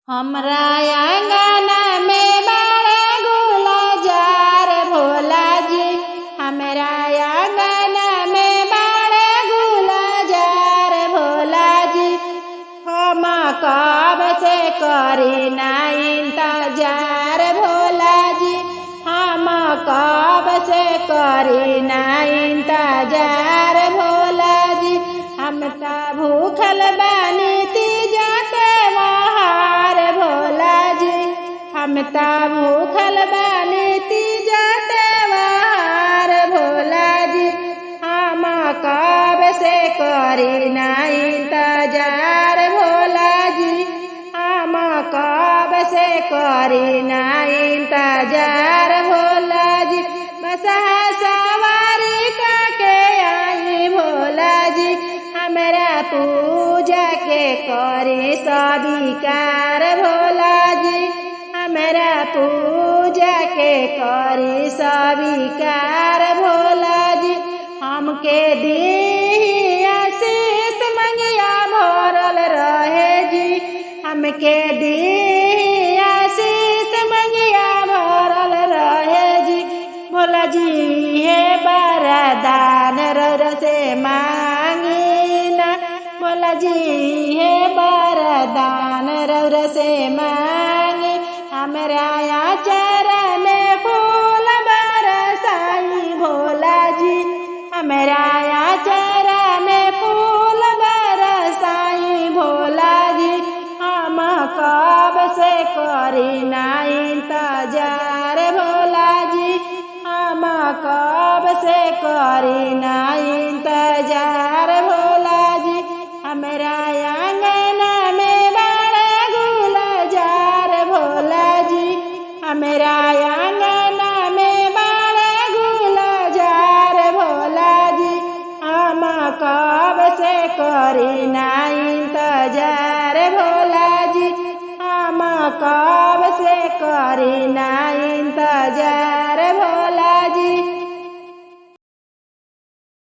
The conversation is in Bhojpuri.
हमरा आंगन में बड़े गुलजार भोला जी। हमरा आंगन में बड़े गुलजार भोला जी। हम कब से करी ना इंतजार भोला जी। हम कब से करी ना इंतजार भोला जी। हम त भूखल बानी तीजा त्योहार भोला जी। हम त भूखल बानी तीजा त्योहार भोला जी। हम कब से करी ना इंतजार भोला जी। हम कब से करी ना इंतजार भोला जी। बसहा सवारी करके आई भोला जी। हमरा पूजा के करी स्वीकार भोला जी। हमरा पूजा के करी स्वीकार भोला जी। हमके दी आशीष मंगिया भरल रहे जी। हमके दी आशीष मंगिया भरल रहे जी। भोला जी हे वरदान रौर से मांगी ना। भोला जी हे वरदान रौर से मांगी। हमरा आचर में फूल बरसाई भोला जी। हमरा आचर में फूल बरसाई भोला जी। हम कब से करी ना इंतजार भोला जी। हम कब से करी ना इंतजार भोला जी। हमरा आंगन में बड़े गुलजार भोला जी। हमरा आंगन में बड़े गुलजार भोला जी। हम कब से करी ना इंतजार भोला जी। हम कब